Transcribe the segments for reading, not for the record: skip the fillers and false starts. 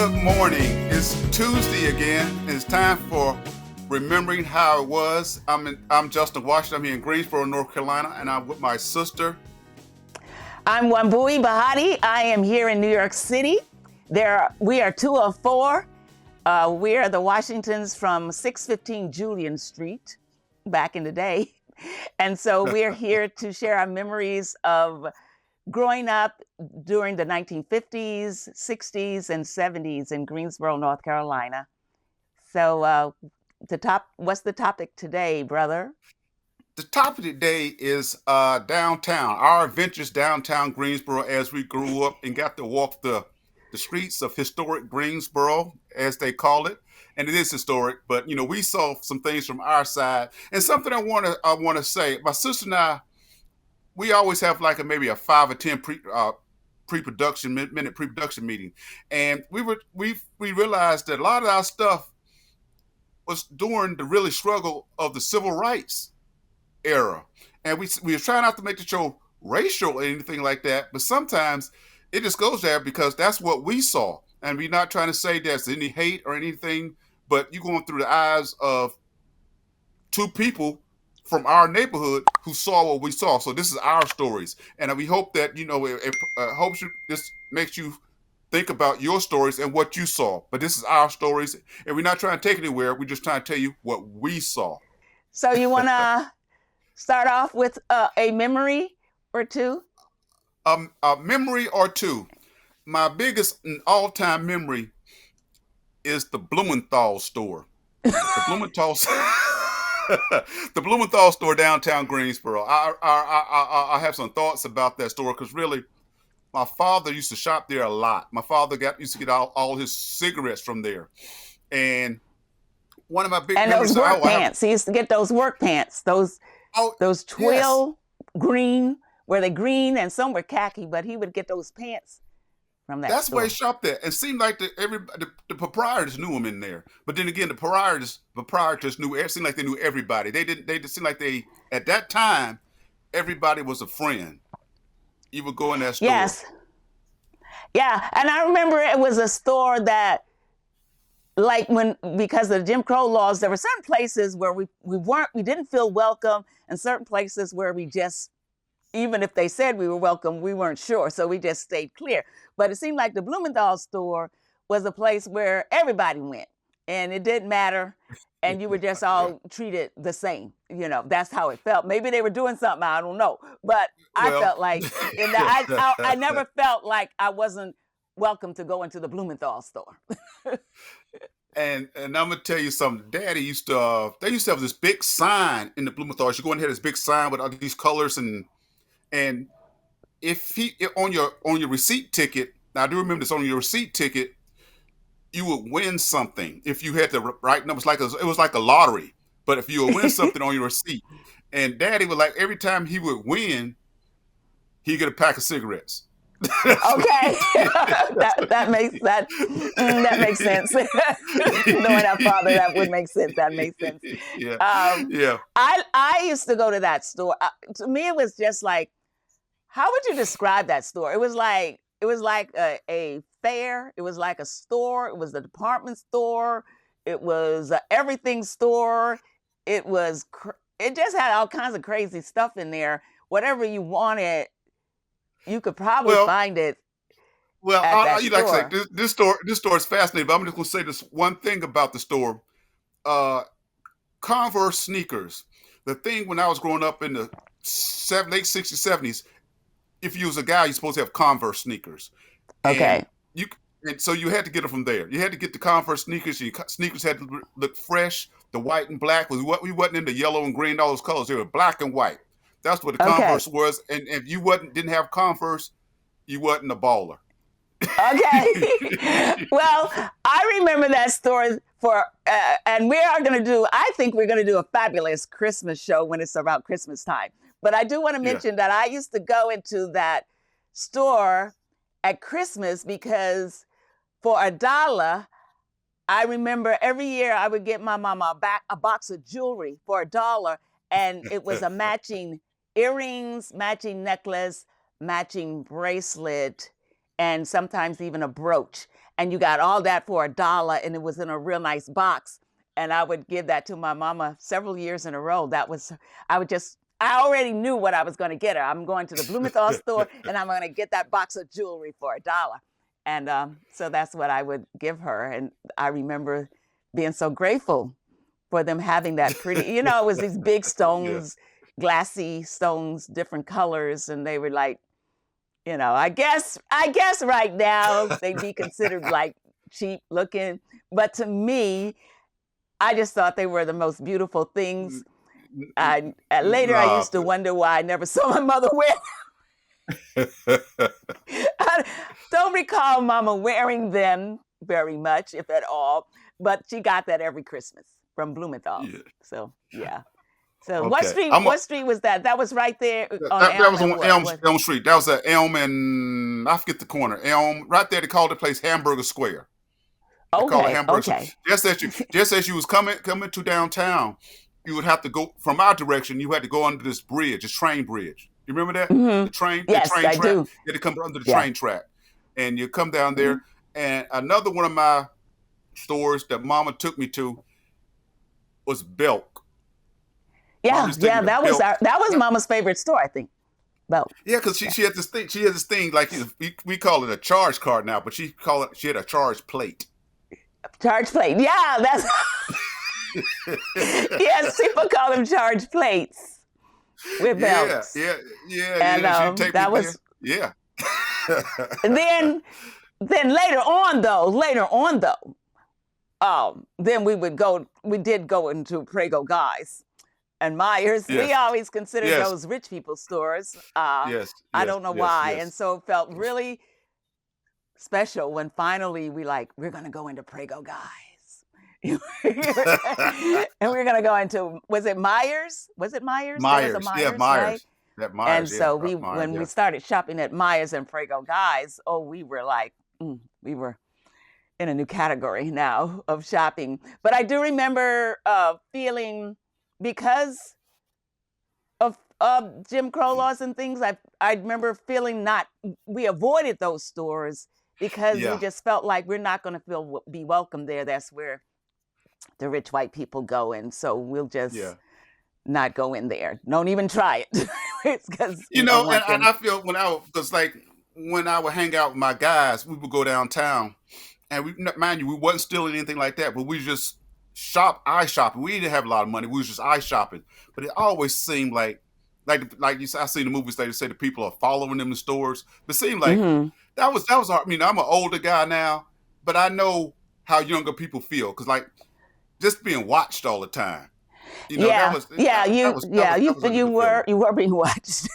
Good morning. It's Tuesday again. It's time for remembering how it was. I'm Justin Washington. I'm here in Greensboro, North Carolina, and I'm with my sister. I'm Wambui Bahati. I am here in New York City. We are two of four. We are the Washingtons from 615 Julian Street back in the day. And so we're here to share our memories of growing up during the 1950s, 60s, and 70s in Greensboro, North Carolina. So what's the topic today, brother? The topic today is downtown, our adventures downtown Greensboro as we grew up and got to walk the streets of historic Greensboro, as they call it. And it is historic, but we saw some things from our side. And something I want to say, my sister and I, we always have like maybe a 5 or 10 pre-production minute pre-production meeting, and we realized that a lot of our stuff was during the really struggle of the civil rights era, and we were trying not to make the show racial or anything like that, but sometimes it just goes there because that's what we saw, and we're not trying to say there's any hate or anything, but you're going through the eyes of two people from our neighborhood who saw what we saw. So this is our stories, and we hope that this makes you think about your stories and what you saw. But this is our stories, and we're not trying to take it anywhere. We're just trying to tell you what we saw. So you want to start off with a memory or two? A memory or two. My biggest and all-time memory is the Blumethals Store. The Blumethals. The Blumethals Store downtown Greensboro. I have some thoughts about that store because really, my father used to shop there a lot. My father used to get all his cigarettes from there, and one of my big and memories. Those work pants. He used to get those work pants. Those twill green, where they green and some were khaki, but he would get those pants from that. That's store. where he shopped at. It seemed like the proprietors knew him in there. But then again, the proprietors knew. It seemed like they knew everybody. They just seemed like at that time, everybody was a friend. You would go in that store. Yes. Yeah, and I remember it was a store that, like because of the Jim Crow laws, there were certain places where we didn't feel welcome, and certain places where we just, even if they said we were welcome, we weren't sure. So we just stayed clear. But it seemed like the Blumethals Store was a place where everybody went and it didn't matter. And you were just all treated the same. That's how it felt. Maybe they were doing something, I don't know. But I felt like, I never felt like I wasn't welcome to go into the Blumethals Store. And I'm gonna tell you something. Daddy used to have this big sign in the Blumethals. You go in here, this big sign with all these colors and if on your receipt ticket, now I do remember this, on your receipt ticket, you would win something if you had the right numbers. It was like a lottery. But if you would win something on your receipt, and Daddy would, like, every time he would win, he'd get a pack of cigarettes. Okay, that makes sense. Knowing our father, that would make sense. That makes sense. Yeah. I used to go to that store. To me, it was just like, how would you describe that store? It was like a fair. It was like a store. It was a department store. It was an everything store. It just had all kinds of crazy stuff in there. Whatever you wanted, you could probably find it. Well, like I say, this store is fascinating. But I'm just going to say this one thing about the store: Converse sneakers. The thing when I was growing up in the late 60s, 70s, if you was a guy, you're supposed to have Converse sneakers. Okay. And so you had to get them from there. You had to get the Converse sneakers. Your sneakers had to look fresh. The white and black we wasn't into yellow and green, all those colors. They were black and white. That's what the Converse was. And if you didn't have Converse, you wasn't a baller. Okay. Well, I remember that store and I think we're going to do a fabulous Christmas show when it's about Christmas time. But I do want to mention that I used to go into that store at Christmas because for $1, I remember every year I would get my mama a box of jewelry for $1, and it was a matching earrings, matching necklace, matching bracelet, and sometimes even a brooch. And you got all that for $1, and it was in a real nice box. And I would give that to my mama several years in a row. I already knew what I was going to get her. I'm going to the Blumethals store, and I'm going to get that box of jewelry for $1. And so that's what I would give her. And I remember being so grateful for them having that pretty, it was these big stones, glassy stones, different colors. And they were like, I guess right now they'd be considered like cheap looking. But to me, I just thought they were the most beautiful things. Later, I used to wonder why I never saw my mother wear them. I don't recall Mama wearing them very much, if at all, but she got that every Christmas from Blumethals. Yeah. So, yeah. So okay. What street was that? That was right there on Elm. That was on Elm Street. That was at Elm and I forget the corner. Elm, right there. They called the place Hamburger Square. They call it Hamburger Square. Just as you was coming to downtown, you would have to go from our direction. You had to go under this bridge, this train bridge. You remember that? Mm-hmm. The train I track. do. You had to come under the train track, and you come down there. Mm-hmm. And another one of my stores that Mama took me to was Belk. Yeah, that was Mama's favorite store, I think. Belk. Yeah, because she had this thing. She had this thing like we call it a charge card now, but she had a charge plate. Charge plate. Yeah, that's. Yes, people call them charge plates with belts. Yeah. And that was And then later on though, then we did go into Prego Guys and Myers. Yes. We always considered those rich people stores. I don't know why. Yes. And so it felt really special when finally we're going to go into Prego Guys. And we're going to go into, was it Myers? Myers, Myers, right? Myers. And so when we started shopping at Myers and Prego Guys, we were like, we were in a new category now of shopping. But I do remember feeling, because of Jim Crow laws and things, I remember feeling we avoided those stores because we just felt like we're not going to be welcome there. That's where the rich white people go, and so we'll just not go in there. Don't even try it. It's because and I feel when I would hang out with my guys, we would go downtown, and we wasn't stealing anything like that, but we just eye shopping. We didn't have a lot of money. We was just eye shopping, but it always seemed like you said, I see the movies they say the people are following them in stores, but it seemed like that was hard. I mean, I'm an older guy now, but I know how younger people feel because just being watched all the time. You were being watched.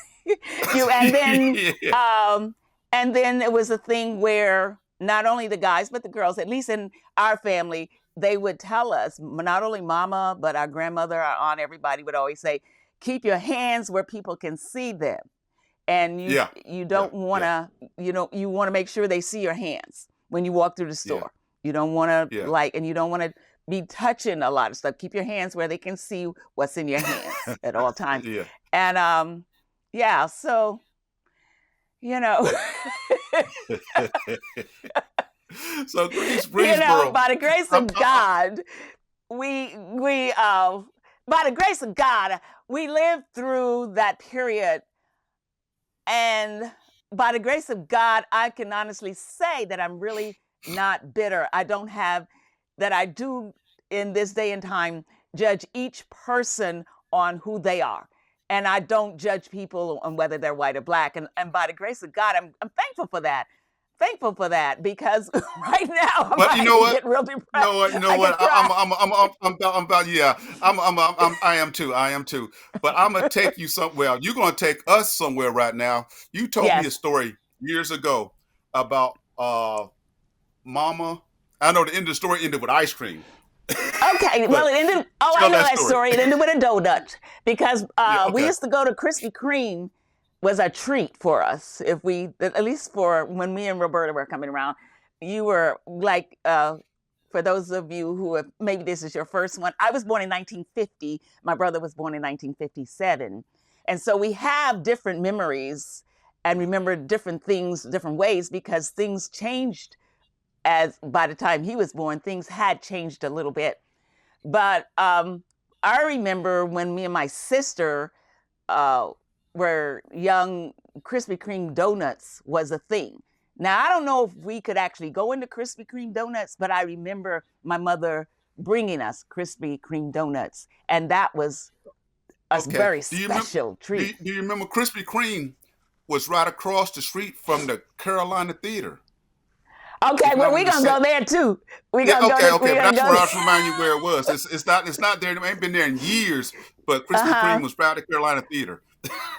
And then it was a thing where not only the guys but the girls, at least in our family, they would tell us, not only Mama but our grandmother, our aunt, everybody would always say, keep your hands where people can see them, and you don't want to, you want to make sure they see your hands when you walk through the store. You don't want to and you don't want to be touching a lot of stuff. Keep your hands where they can see what's in your hands at all times. And so so Greensboro, by the grace of God, by the grace of God, we lived through that period, and by the grace of God, I can honestly say that I'm really not bitter. I don't have that. I do in this day and time judge each person on who they are, and I don't judge people on whether they're white or black. And by the grace of God, I'm thankful for that. Thankful for that, because right now I get real depressed. I am too. But I'm gonna take you somewhere. You're gonna take us somewhere right now. You told me a story years ago about Mama. I know the end of the story ended with ice cream. Okay, well, it ended. I know that story. It ended with a donut because we used to go to Krispy Kreme. Was a treat for us if we, at least for when me and Roberta were coming around. You were like, for those of you who have, maybe this is your first one, I was born in 1950. My brother was born in 1957. And so we have different memories. and remember different things, different ways, because things changed as by the time he was born, things had changed a little bit. But I remember when me and my sister were young, Krispy Kreme donuts was a thing. Now, I don't know if we could actually go into Krispy Kreme donuts, but I remember my mother bringing us Krispy Kreme donuts, and that was a Okay. very special treat. Do you remember Krispy Kreme was right across the street from the Carolina Theater? Okay, If well, not we're gonna go there too. We're Yeah, gonna go to, okay, we're but gonna that's go where I there. was reminding you where it was. It's not there. It ain't been there in years. But Krispy Uh-huh. Kreme was right at Carolina Theater.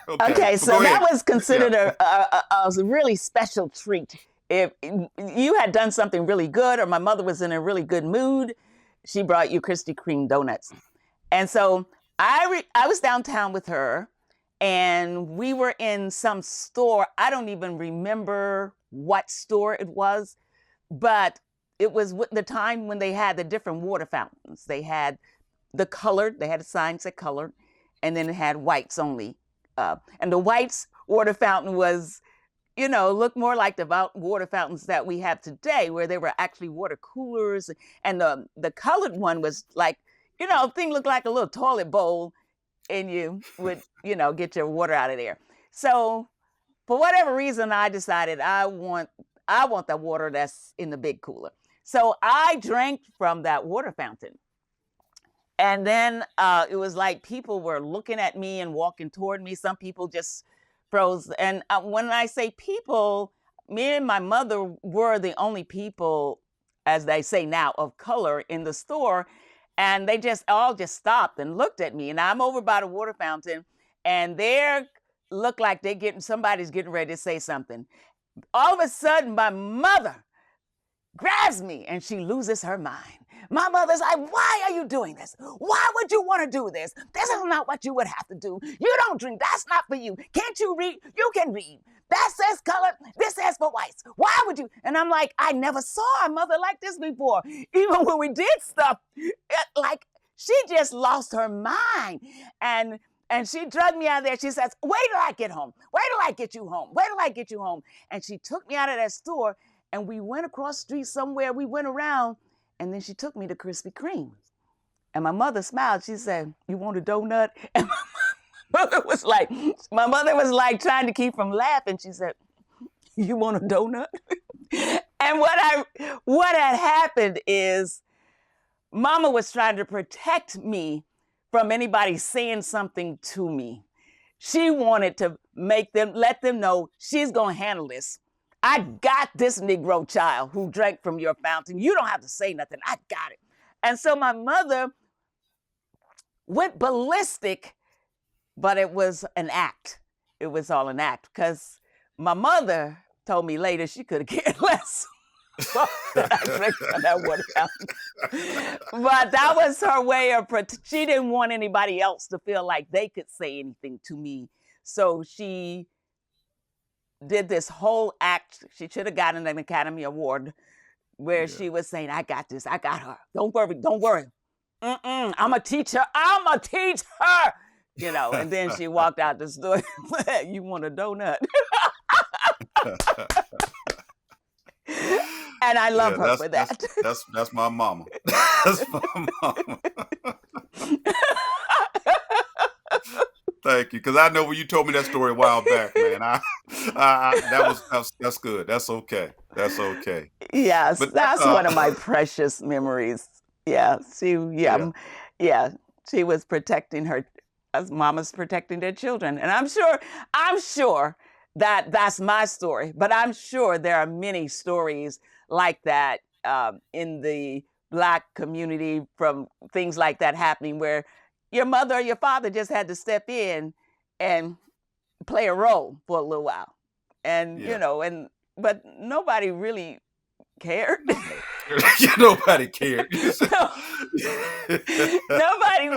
Okay, Okay, but so go that ahead. was Yeah. considered a really special treat. If you had done something really good, or my mother was in a really good mood, she brought you Krispy Kreme donuts. And so I was downtown with her, and we were in some store. I don't even remember what store it was, but it was the time when they had the different water fountains. They had the colored, they had signs that colored, and then it had whites only. And the whites water fountain was, looked more like the water fountains that we have today, where they were actually water coolers. And the colored one was like, thing looked like a little toilet bowl, and you would, get your water out of there. So for whatever reason, I decided I want the water that's in the big cooler. So I drank from that water fountain. And then it was like people were looking at me and walking toward me. Some people just froze. And when I say people, me and my mother were the only people, as they say now, of color in the store. And they all just stopped and looked at me. And I'm over by the water fountain, and they look like somebody's getting ready to say something. All of a sudden, my mother grabs me and she loses her mind. My mother's like, why are you doing this? Why would you want to do this? This is not what you would have to do. You don't drink. That's not for you. Can't you read? You can read. That says color. This says for whites. Why would you? And I'm like, I never saw a mother like this before. Even when we did stuff, like she just lost her mind. And she dragged me out of there. She says, wait till I get home. Wait till I get you home. Wait till I get you home. And she took me out of that store, and we went across the street somewhere. We went around, and then she took me to Krispy Kreme. And my mother smiled. She said, you want a donut? And my mother was like trying to keep from laughing. She said, you want a donut? And what had happened is Mama was trying to protect me from anybody saying something to me. She wanted to let them know she's going to handle this. I got this Negro child who drank from your fountain. You don't have to say nothing. I got it. And so my mother went ballistic, but it was an act. It was all an act, because my mother told me later she could have cared less that I drank from that water fountain. But that was her way of she didn't want anybody else to feel like they could say anything to me. So she did this whole act. She should have gotten an Academy Award, where she was saying, I got this. I got her. Don't worry. Don't worry. I'm a teacher. I'm a teacher. And then she walked out the store. You want a donut? And I love her for that. That's my mama. That's my mama. Thank you, because I know when you told me that story a while back, man. That's good. That's okay. That's okay. Yes, But that's one of my precious memories. Yeah, yeah, she was protecting her, as mamas protecting their children. And I'm sure that that's my story, but I'm sure there are many stories like that in the Black community, from things like that happening, where your mother or your father just had to step in and play a role for a little while. And, yeah. but nobody really cared. Nobody cared. Nobody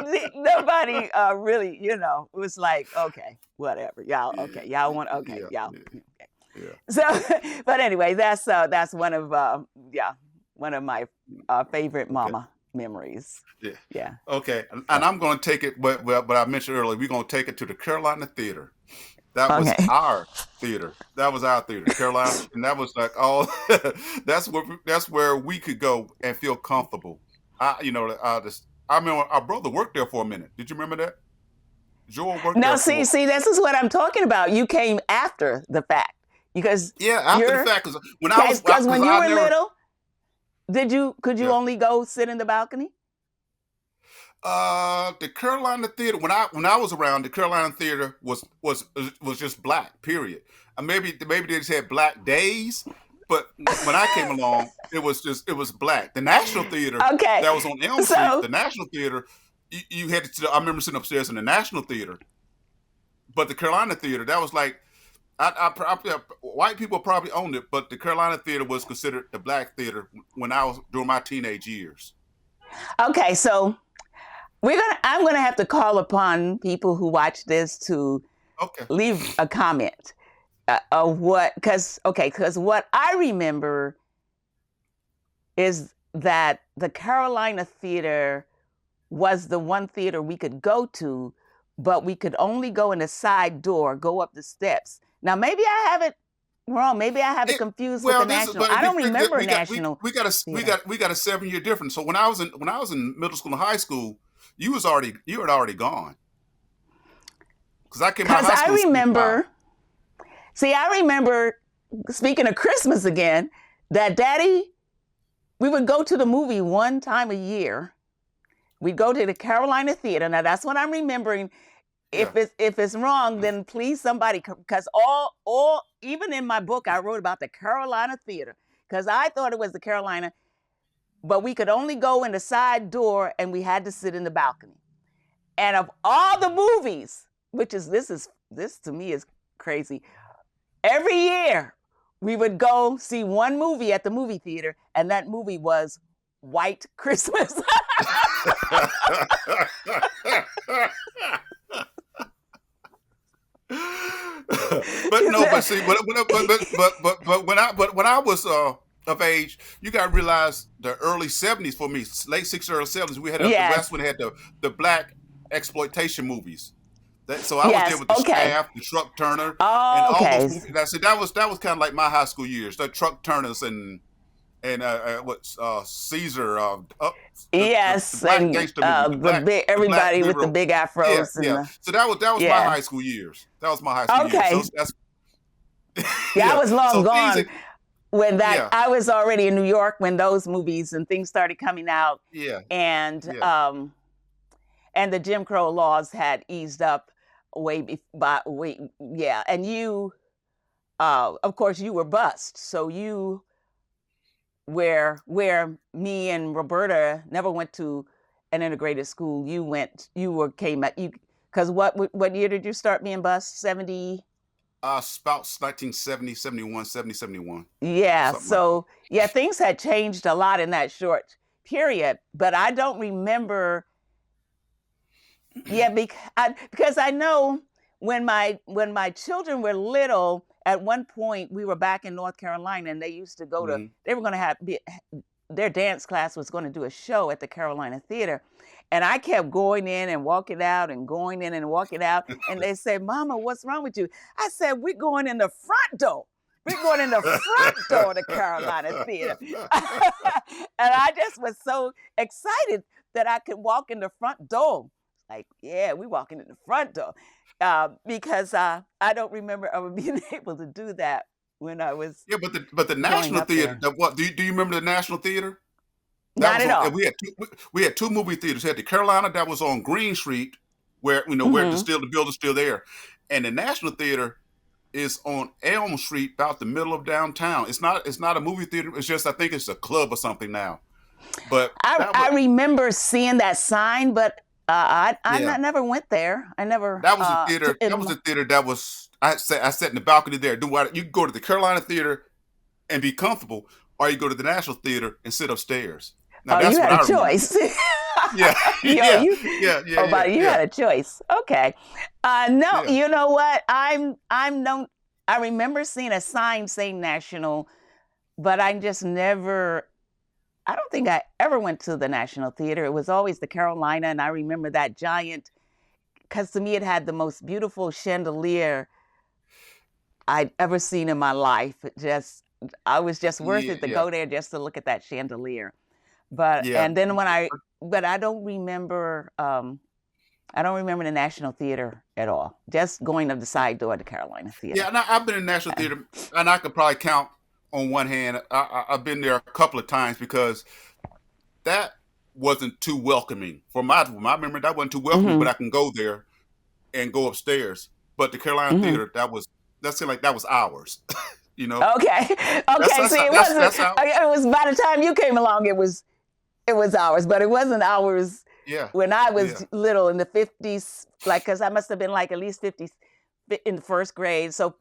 really, was like, okay, whatever, y'all. Okay, y'all want, okay, Yeah, y'all. yeah, Okay. yeah. So, but anyway, that's one of my favorite Okay. mama memories. Yeah. Yeah. Okay. And I'm going to take it, but I mentioned earlier, we're going to take it to the Carolina Theater. That was Okay. our theater. That was our theater, Carolina, and that was like all. That's where we could go and feel comfortable. I remember our brother worked there for a minute. Did you remember that? Joel worked Now, there see, for. see, this is what I'm talking about. You came after the fact because Yeah, after the you're fact, because when I was because because when you I were never. little, could you Yeah. only go sit in the balcony? The Carolina theater when I was around, the Carolina theater was just black. Period. Maybe they just had black days, but when I came along, it was black. The National Theater Okay, that was on Elm Street, so the National Theater, you had to. I remember sitting upstairs in the National Theater, but the Carolina Theater that was like white people probably owned it, but the Carolina Theater was considered the black theater when I was during my teenage years. okay, so I'm gonna have to call upon people who watch this to Okay. leave a comment of what because what I remember is that the Carolina Theater was the one theater we could go to, but we could only go in the side door, go up the steps. Now, maybe I have it wrong. Maybe I have it It, confused with the well, this is National. but I if you don't figure that remember National we Theater got a 7 year difference. So when I was in middle school and high school, you had already gone because I came out of because high I school in '75. remember. See, I remember speaking of Christmas again. That Daddy, we would go to the movie one time a year. We'd go to the Carolina Theater. Now that's what I'm remembering. Yeah. If it's wrong, then please somebody, because all even in my book I wrote about the Carolina Theater because I thought it was the Carolina, but we could only go in the side door and we had to sit in the balcony. And of all the movies, which is this to me is crazy. Every year we would go see one movie at the movie theater, and that movie was White Christmas. But no, but see, but when I was of age, you got to realize the early '70s for me, late '60s, early '70s, we had the Yes, Westwood had the black exploitation movies. So I was there yes, with the okay, Staff, the Truck Turner, and all those okay, movies. I said that was kind of like my high school years. The Truck Turners and what Caesar, the yes, black and gangster movies, the black everybody with the liberal. big Yeah, afros and yeah. the So that was my yeah, high school years. That was my high school years. So okay, that's yeah. I yeah. was long So things gone that when that yeah, I was already in New York when those movies and things started coming out, yeah, and yeah. the Jim Crow laws had eased up way yeah, and you of course you were bused, so you where me and Roberta never went to an integrated school. You were came at you because what year did you start being bused? 70. Spouts 1970, 71, 70, 71, Yeah, something like that. so yeah, things had changed a lot in that short period, but I don't remember. Yeah, because I know when my children were little, at one point we were back in North Carolina, and they used to go to. Hmm. They were going to have their dance class was going to do a show at the Carolina Theater, and I kept going in and walking out and going in and walking out, and they said, "Mama, what's wrong with you?" I said, "We're going in the front door. We're going in the front door of the Carolina Theater," and I just was so excited that I could walk in the front door. Like, yeah, we walking in the front door. Because I don't remember ever being able to do that when I was Yeah, but the growing National up Theater. there. What do you remember the National Theater? That Not was at on. all. We had two movie theaters. We had the Carolina that was on Green Street, where Hmm. the building's still there, and the National Theater is on Elm Street, about the middle of downtown. It's not a movie theater. It's just I think it's a club or something now. But that I was remember seeing that sign, but yeah. never went there. I never That was the theater. That was in. the theater that was. I sat in the balcony there. Do what you can go to the Carolina Theater and be comfortable, or you go to the National Theater and sit upstairs. Now Oh, you that's what had a I remember. choice. Yeah, Yo, yeah, you. yeah, yeah, Oh, yeah, buddy, you yeah, had a choice. Okay. No, yeah. you know what? I'm no. I remember seeing a sign saying national, but I just never. I don't think I ever went to the National Theater. It was always the Carolina, and I remember that giant because to me it had the most beautiful chandelier. I'd ever seen in my life. I was just worth Yeah, it to yeah, go there just to look at that chandelier. But yeah, and then but I don't remember. I don't remember the National Theater at all. Just going to the side door of the Carolina yeah. Theater. And I've been in National Theater, and I could probably count on one hand. I've been there a couple of times because that wasn't too welcoming for my memory. That wasn't too welcoming, but Mm-hmm. I can go there and go upstairs. But the Carolina Mm-hmm. Theater, that seemed like that was ours. You know, Okay. Okay. See, it wasn't. that's how. It was by the time you came along, it was ours, but it wasn't ours Yeah, when I yeah, was little in the 50s. Like, because I must have been like at least 50 in the first grade. So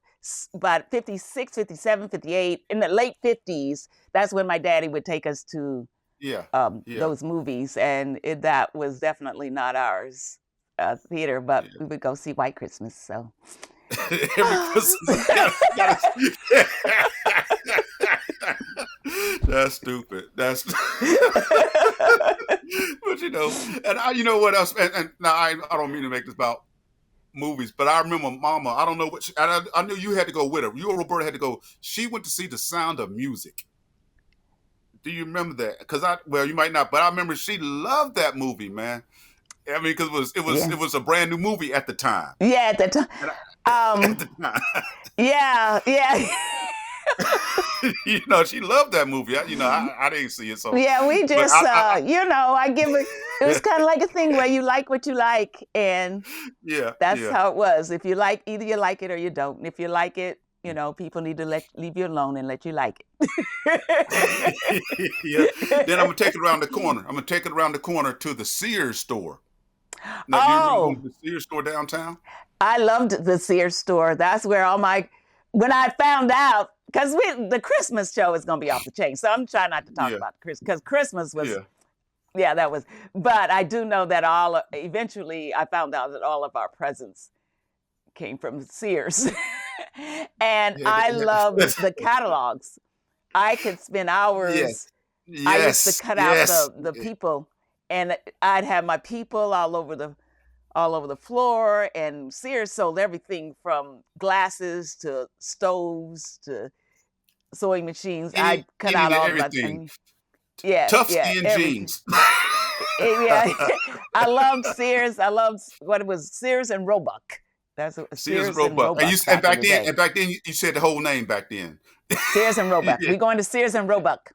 about 56, 57, 58 in the late 50s. That's when my daddy would take us to yeah, yeah, those movies, and that was definitely not ours theater, but yeah. we would go see White Christmas. So. Every Christmas, that's stupid. But and you know what else? And now I don't mean to make this about movies, but I remember Mama. I don't know what I knew you had to go with her. You and Roberta had to go. She went to see The Sound of Music. Do you remember that? Because well, you might not, but I remember she loved that movie, man. I mean, because Yeah. it was a brand new movie at the time. Yeah, at the time. And at Um, the time. yeah, yeah. She loved that movie. I didn't see it, so Yeah, we but just, I give it, it was kind of like a thing where you like what you like, and yeah, that's yeah, how it was. If you like, either you like it or you don't. And if you like it, people need to leave you alone and let you like it. yeah. Then I'm gonna take it around the corner. I'm gonna take it around the corner to the Sears store. Now, do you remember going Oh, to the Sears store downtown? I loved the Sears store. That's where when I found out, because the Christmas show is going to be off the chain. So I'm trying not to talk Yeah, about Christmas, because Christmas was, yeah, yeah, but I do know that eventually I found out that all of our presents came from Sears. And yeah, I loved the catalogs. I could spend yes, hours. I used to yes, cut out yes, the people, and I'd have my people all over the floor, and Sears sold everything from glasses to stoves to sewing machines. I'd cut any out and all of my, everything. and yeah, Tough yeah, skin everything. jeans. Yeah, I loved Sears. I loved what it was, Sears and Roebuck. That's what Sears and Sears and Roebuck. Roebuck back in the day. And back then you said the whole name back then. Sears and Roebuck. Yeah, We going to Sears and Roebuck,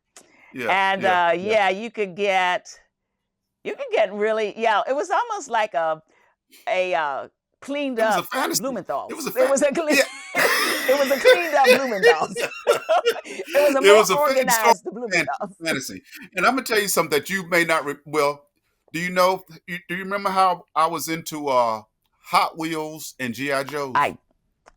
yeah, and yeah, yeah. yeah, you could get really, yeah. It was almost like a cleaned It was a up fantasy. It was Blumenthal's. a It was a yeah. it was a cleaned up Blumenthal's. It was a It more was a organized fan- Blumenthal's. fantasy. And I'm gonna tell you something that you may not. Well, do you know? Do you remember how I was into Hot Wheels and GI Joes? I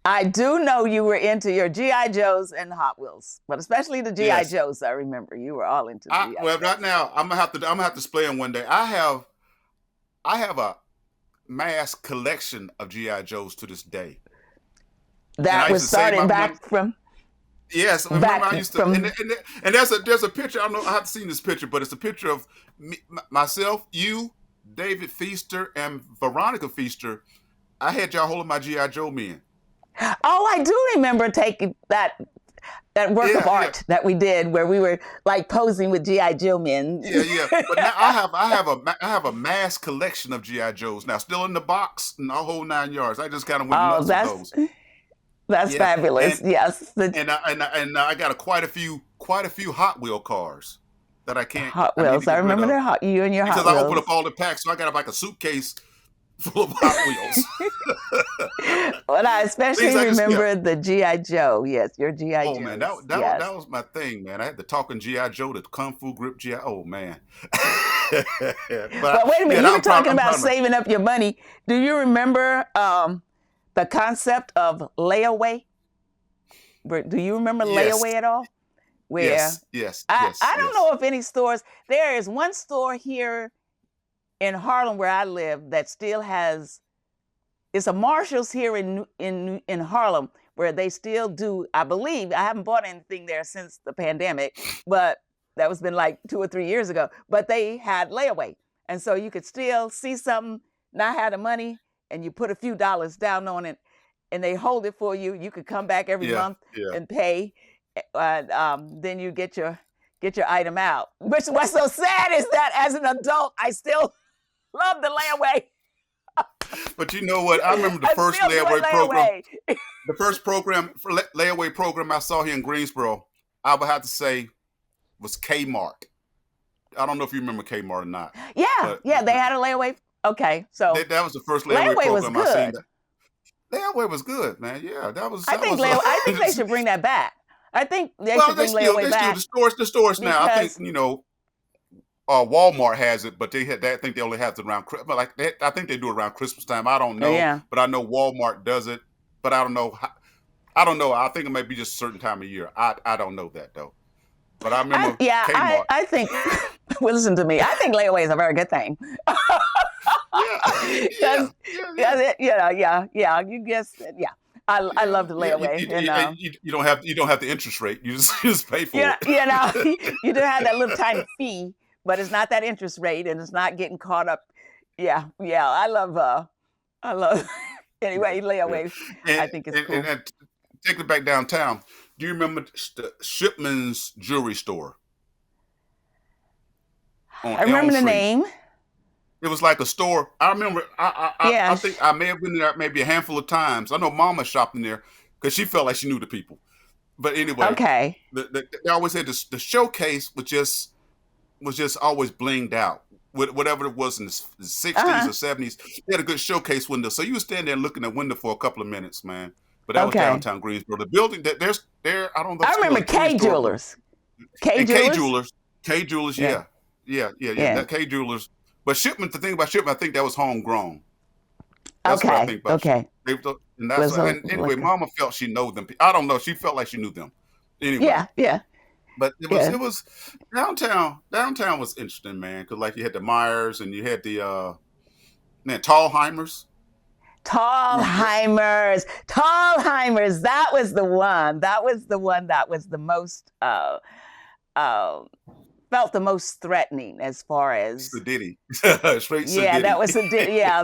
I do know you were into your GI Joes and Hot Wheels, but especially the GI Yes. Joes. I remember you were all into the GI Well, right Joes. now I'm gonna have to display them one day. I have a mass collection of GI Joes to this day, and I That used was to save my starting money. back Yes, I remember I used to, from. and there's a picture. I don't know. I haven't seen this picture, but it's a picture of myself, you, David Feaster, and Veronica Feaster. I had y'all holding my GI Joe men. Oh, I do remember taking that work of Yeah, yeah, art that we did where we were like posing with GI Joe men. yeah, yeah. But now I have a mass collection of GI Joes now, still in the box and the whole 9 yards. I just kind of went Oh, nuts with those. that's Yeah, fabulous. and Yes, I got quite a few Hot Wheel cars that Hot I need to Wheels. I get rid remember of you and your because Hot I opened up Wheels. all the packs, so I got like a suitcase full of Hot Wheels. But I Things especially I just remember the GI Joe. Yes, your GI oh man, Joes. Yes. that was my thing, man. I had the talking GI Joe, the Kung Fu grip GI. Oh man, But wait a minute, you were talking I'm about proud of my. saving up your money. Do you remember the concept of layaway? Do you remember Yes, layaway at all? Where yes, yes, I, yes, I don't yes. know if any stores, there is one store here in Harlem where I live that still has, it's a Marshall's here in Harlem where they still do, I believe, I haven't bought anything there since the pandemic, but that was been like 2 or 3 years ago, but they had layaway. And so you could still see something, not have the money, and you put a few dollars down on it, and they hold it for you. You could come back every Yeah, month yeah. and pay, and then you get your item out. Which what's so sad is that as an adult, I still love the layaway. But you know what? I remember the I first still do a layaway program. layaway. The first layaway program I saw here in Greensboro, I would have to say, was Kmart. I don't know if you remember Kmart or not, Yeah, but yeah, they had a layaway. Okay, so that was the first layaway layaway was program I seen. good. Layaway was good, man. Yeah, that was. I think I think they should bring that back. I think they Well, should bring layaway back the stores now. I think because Walmart has it, but I think they only have it around. But I think they do it around Christmas time. I don't know, yeah. but I know Walmart does it. But I don't know. I don't know. I think it might be just a certain time of year. I don't know that though. But I remember Kmart. I think. Well, listen to me. I think layaway is a very good thing. Yeah. You guess, yeah. I love the layaway. You don't have the interest rate. You just pay for it. You do have that little tiny fee, but it's not that interest rate, and it's not getting caught up. Yeah. I love. Anyway, layaway. I think it's cool. And take it back downtown. Do you remember the Shipman's Jewelry Store? I remember the name. It was like a store. I remember. I think I may have been there maybe a handful of times. I know Mama shopped in there because she felt like she knew the people. But anyway, okay. They always had this. The showcase was just always blinged out. Whatever it was in the 60s or 70s, they had a good showcase window. So you would stand there and look in the window for a couple of minutes, man. But that was downtown Greensboro. The building that there's there. I don't know. I remember K Jewelers. K Jewelers. Yeah. That K Jewelers. But Shipman, the thing about Shipman, I think that was homegrown. That's what I think about Shipman. Anyway, Mama felt she knew them. I don't know. She felt like she knew them. Anyway. Yeah. But it was downtown. Downtown was interesting, man. Because like you had the Myers and you had the Tallheimers. Tallheimers. That was the one. That was the most felt the most threatening as far as Sedity. Straight Sedity. Yeah, that was Sedity. Yeah,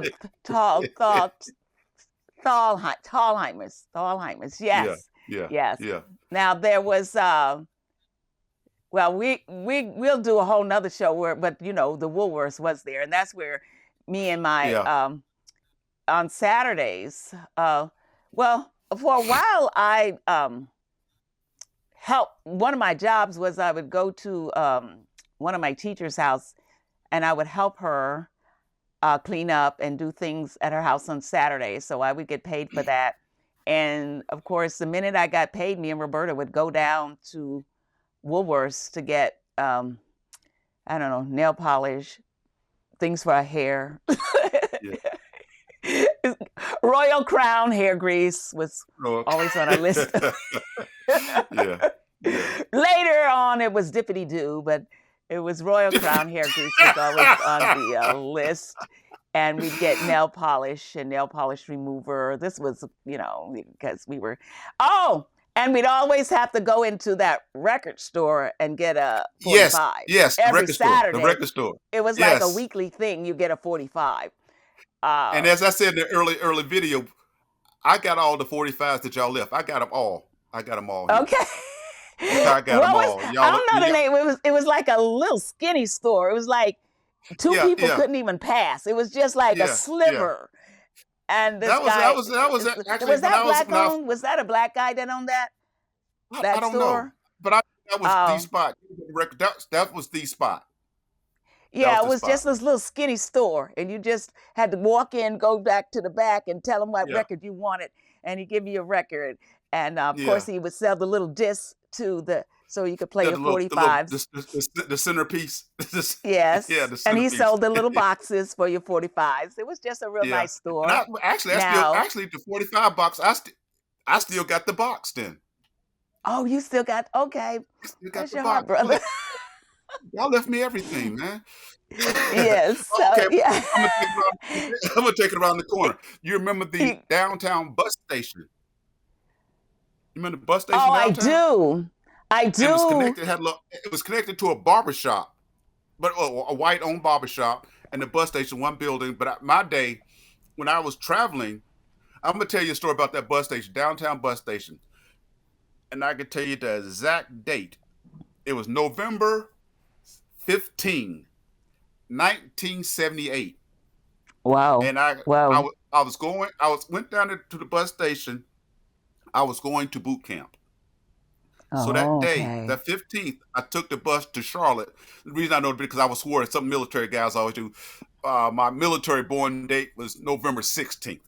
Tallheimers. Yes. Yeah. Now there was we'll do a whole nother show but the Woolworths was there, and that's where me and my on Saturdays. For a while I help. One of my jobs was I would go to one of my teachers' house, and I would help her clean up and do things at her house on Saturdays. So I would get paid for that. And of course, the minute I got paid, me and Roberta would go down to Woolworths to get nail polish, things for her hair. Royal Crown hair grease was always on our list. Later on, it was Dippity Doo, but it was Royal Crown hair grease was always on the list. And we'd get nail polish and nail polish remover. This was, because we were, and we'd always have to go into that record store and get a 45. Yes, every Saturday. The record store. It was like a weekly thing. You get a 45. And as I said in the early video, I got all the 45s that y'all left. I got them all. Here. Okay. I got them all. I don't know the name. It was like a little skinny store. It was like two people couldn't even pass. It was just like a sliver. And this guy was that black-owned? Was that a black guy that owned that? I don't know. But that was the spot. That was the spot. Yeah, it was just this little skinny store, and you just had to walk in, go back to the back, and tell him what record you wanted, and he'd give you a record. And of course, he would sell the little disc so you could play your 45s. The centerpiece. Yes. Yeah, the centerpiece. And he sold the little boxes for your 45s. It was just a real nice store. Actually, the 45 box, I still got the box then. Oh, you still got, okay. That's your heart, brother. Y'all left me everything, man. Yes. Okay, I'm gonna take it around the corner. You remember the downtown bus station? You remember the bus station downtown? I do. It was connected to a barbershop, but a white-owned barbershop, and the bus station, one building. But my day, when I was traveling, I'm gonna tell you a story about that bus station, downtown bus station, and I can tell you the exact date. It was November 15, 1978, Wow. and I I, Wow. wa- I was going. Went down to the bus station. I was going to boot camp. So that Oh, day, the okay. 15th, I took the bus to Charlotte. The reason I know it because I was swore some military guys always do. My military born date was November 16th.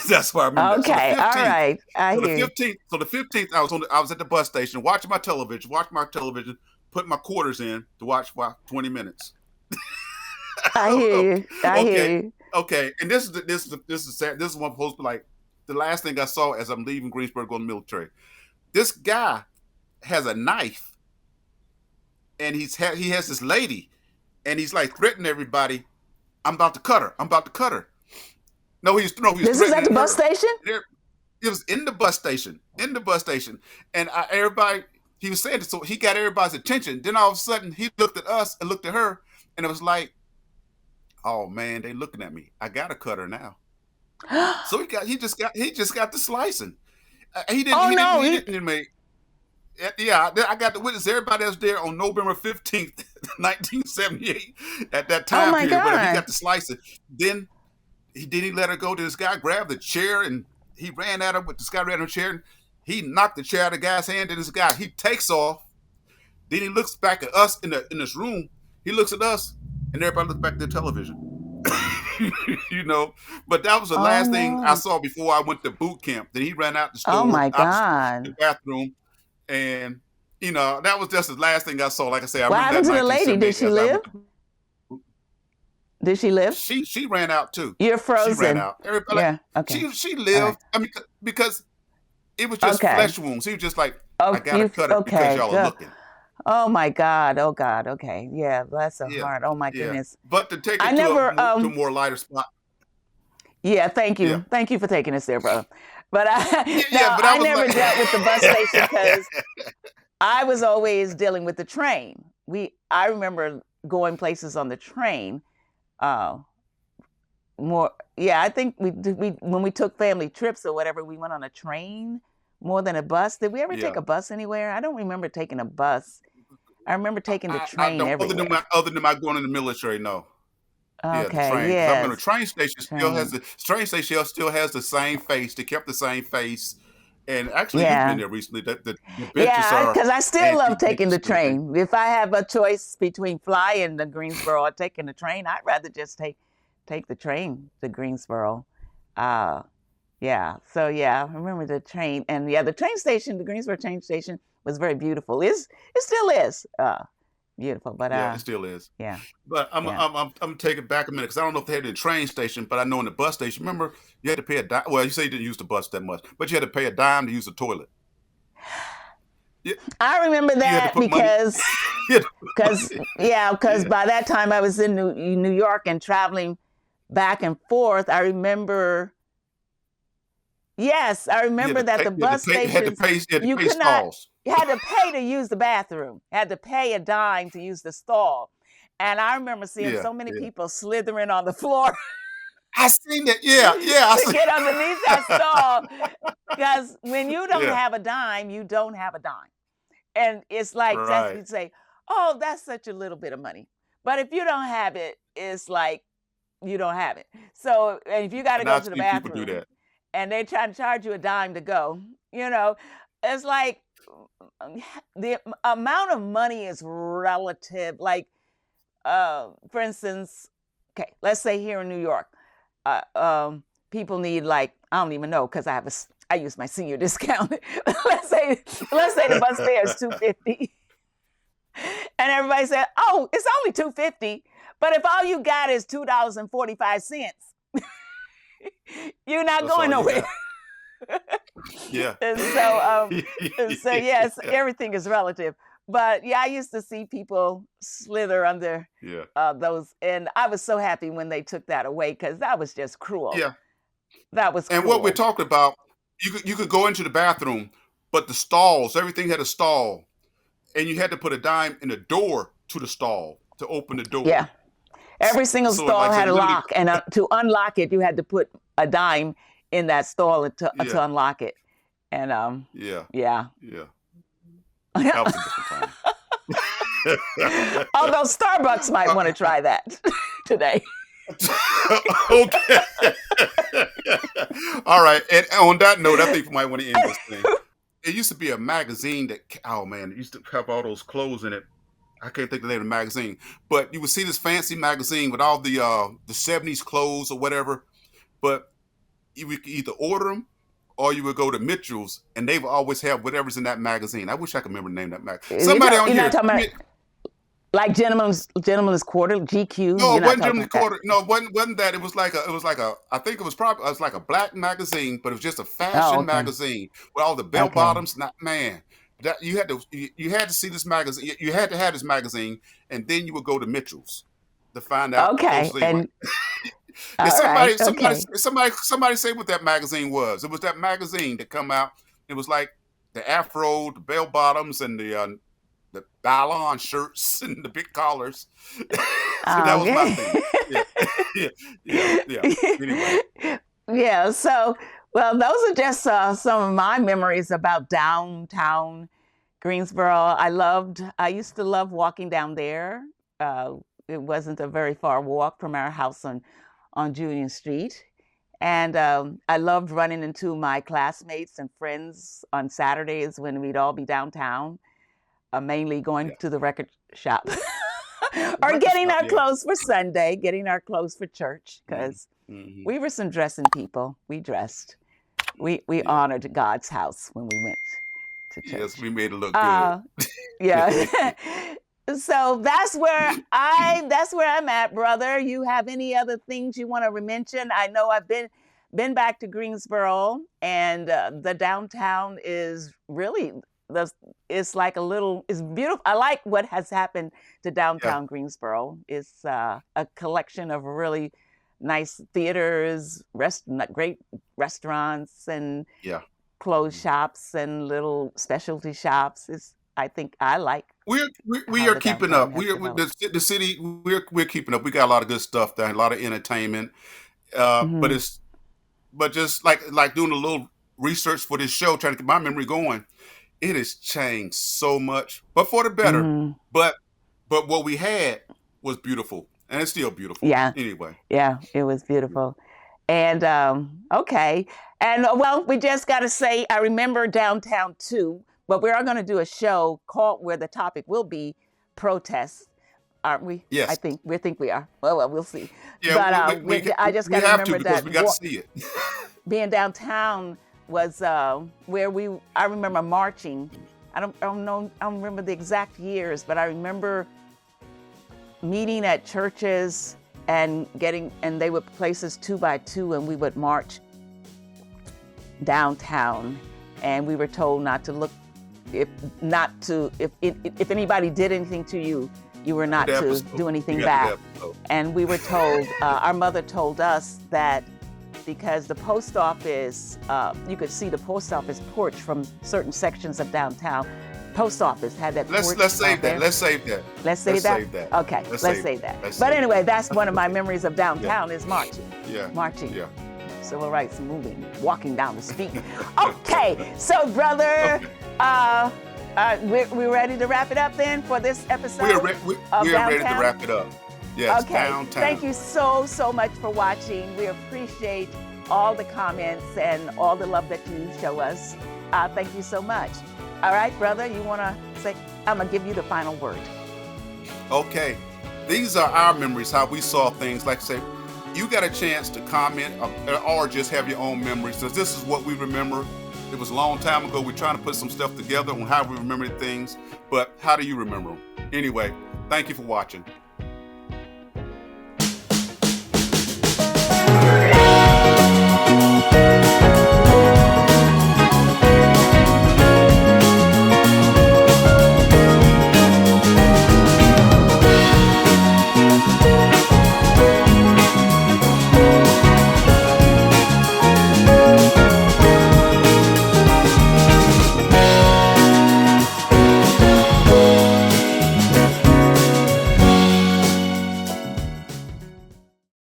That's why I remember that. So the Okay. All 15th, right. I so the hear you. 15th, so the 15th, I was at the bus station watching my television, putting my quarters in to watch for 20 minutes. I hear you. I hear Okay, you. okay, and this is sad. This is one supposed to be like the last thing I saw as I'm leaving Greensboro going to the military. This guy has a knife, and he has this lady, and he's like threatening everybody. I'm about to cut her. I'm about to cut her. He was This is at the threatening bus her. station? It was in the bus station, and everybody. He was saying it, so he got everybody's attention. Then all of a sudden, he looked at us and looked at her, and it was like, "Oh man, they looking at me. I gotta cut her now." So he just got the slicing. Oh no. He didn't make. Yeah, I got the witness. Everybody else there on November 15th, 1978, at that Oh time my period, whatever, he God. got the slicing. Then he let her go. This guy grabbed the chair and he ran at her. With this guy ran at her chair and he knocked the chair out of the guy's hand. And this guy he takes off. Then he looks back at us in this room. He looks at us, and everybody looks back at the television. you know, but that was the Oh last thing I no. saw before I went to boot camp. Then he ran out the Oh store, my out the God. bathroom, and that was just the last thing I saw. Like I say, I What remember that happened in to the lady? Did 1978 she as I live? went to. Did she live? She ran out too. You're She ran frozen. out. Everybody, Yeah. Okay. she All right. lived. I mean, because it was just Okay. flesh wounds. He was just like, I Oh, gotta you cut her because okay. y'all are Good. looking. Oh my God. Oh God. Okay. Yeah, bless her Yeah, heart. Oh my yeah. goodness. But to take I it to never a more lighter spot. yeah, thank Yeah, you. Thank you for taking us there, brother. But yeah, yeah. now But I I was never dealt with the bus station like, because I was always dealing with the train. I remember going places on the train. Uh more yeah, I think we when we took family trips or whatever, we went on a train more than a bus. Did we ever take yeah. a bus anywhere? I don't remember taking a bus. I remember taking the I train don't. everywhere. Other than my going in the military, no. Yeah, the Okay, train. Because I remember yes. Train. the train station still has the same face. They kept the same face. And actually, you've been Yeah. there recently. The benches Yeah, are because I still love antique taking benches the and everything. train. If I have a choice between flying to Greensboro or taking the train, I'd rather just take the train to Greensboro. Uh, yeah. So yeah, I remember the train, and yeah, the train station, the Greensboro train station, was very beautiful. It still is beautiful, but Yeah, it still is. yeah, But yeah. I'm taking it back a minute because I don't know if they had it in the train station, but I know in the bus station. Remember, you had to pay a dime. Well, you say you didn't use the bus that much, but you had to pay a dime to use the toilet. You, I remember you had to that put money. You had to put because money. yeah, because Yeah, by that time I was in New York and traveling back and forth. I remember. Yes, I remember that the bus stations, You had to you pay could not, stalls. you had to pay to use the bathroom, you had to pay a dime to use the stall. And I remember seeing Yeah, so many yeah. people slithering on the floor I seen that. Yeah, yeah. I to see. get underneath that stall. Because when you don't Yeah, have a dime, you don't have a dime. And it's like just right. you say, oh, that's such a little bit of money. But if you don't have it, it's like you don't have it. So and if you got to And go I've to the seen people do bathroom that. and they try to charge you a dime to go, you know, it's like the amount of money is relative. Like, for instance, okay, let's say here in New York, people need like I don't even know because I use my senior discount. let's say the bus fare is 250, and everybody said, "Oh, it's only 250." But if all you got is $2.45, you're not That's going all you nowhere. got. Yeah. and so, yes, Yeah. everything is relative. But yeah, I used to see people slither under Yeah. those, and I was so happy when they took that away because that was just cruel. Yeah. That was And what we're cruel. talking about, you could go into the bathroom, but the stalls, everything had a stall, and you had to put a dime in the door to the stall to open the door. Yeah, every single So stall like I had said, a literally, lock, and to unlock it, you had to put a dime in that store Yeah. to unlock it. And Yeah. yeah. Yeah. That was a different time. Although Starbucks might want to try that today. Okay. All right. And on that note, I think we might want to end this thing. It used to be a magazine that, oh man, it used to have all those clothes in it. I can't think of the name of the magazine, but you would see this fancy magazine with all the 70s clothes or whatever. But you would either order them or you would go to Mitchell's and they would always have whatever's in that magazine. I wish I could remember the name of that magazine. Somebody on You're here. not talking about like Gentleman's Quarter, GQ. No, You're it not wasn't talking Gentleman's about that. Quarter. No, it wasn't that. I think it was like a black magazine, but it was just a fashion okay. magazine with all the bell Okay. bottoms. Not man, that you had to see this magazine. You had to have this magazine, and then you would go to Mitchell's to find out Okay. those things. And And all right. Okay. somebody say what that magazine was. It was that magazine that come out. It was like the afro, the bell bottoms, and the Ballon shirts and the big collars. So that was my thing. Yeah, yeah. Anyway, Yeah. So, well, those are just some of my memories about downtown Greensboro. I used to love walking down there. It wasn't a very far walk from our house on Union Street. And I loved running into my classmates and friends on Saturdays when we'd all be downtown, mainly going yeah. to the record shop or Record getting shop, our yeah. clothes for Sunday, getting our clothes for church, because Mhm. we were some dressing people. We dressed. We Yeah. honored God's house when we went to church. Yes, we made it look good. Yeah. So that's where I'm at, brother. You have any other things you want to mention? I know I've been back to Greensboro, and the downtown is really it's like it's beautiful. I like what has happened to downtown Greensboro. It's a collection of really nice theaters, great restaurants, and Yeah. clothes shops and little specialty shops. I think I like We how are the keeping downtown up. has developed. The city. We're keeping up. We got a lot of good stuff there, a lot of entertainment. Hmm. But just like doing a little research for this show, trying to get my memory going. It has changed so much, but for the better. Hmm. But what we had was beautiful, and it's still beautiful. Yeah, Anyway. yeah, it was beautiful. And okay, and well, we just got to say, I remember downtown too. But we are going to do a show called where the topic will be protests, aren't we? Yes. I think we are. Well, we'll see. Yeah, But I just got to have to remember because that we got to see it. being downtown was where I remember marching. I don't know. I don't remember the exact years, but I remember meeting at churches and they would place us 2 by 2, and we would march downtown, and we were told not to look, if anybody did anything to you, you were not to do anything back. And we were told, our mother told us that because the post office, you could see the post office porch from certain sections of downtown. Post office had that porch. Let's save that. there. Let's save that. Let's save that? Okay, let's save that. But anyway, that's one of my memories of downtown is marching. Yeah. Marching. Yeah. Civil rights moving, walking down the street. Okay, so brother, we're ready to wrap it up then for this episode. We are ready to wrap it up. Yes, okay. Downtown. Thank you so much for watching. We appreciate all the comments and all the love that you show us. Thank you so much. All right, brother, you want to say, I'm going to give you the final word. Okay. These are our memories, how we saw things. Like I say, you got a chance to comment or just have your own memories. So this is what we remember. It was a long time ago. We're trying to put some stuff together on how we remember things. But how do you remember them? Anyway, thank you for watching.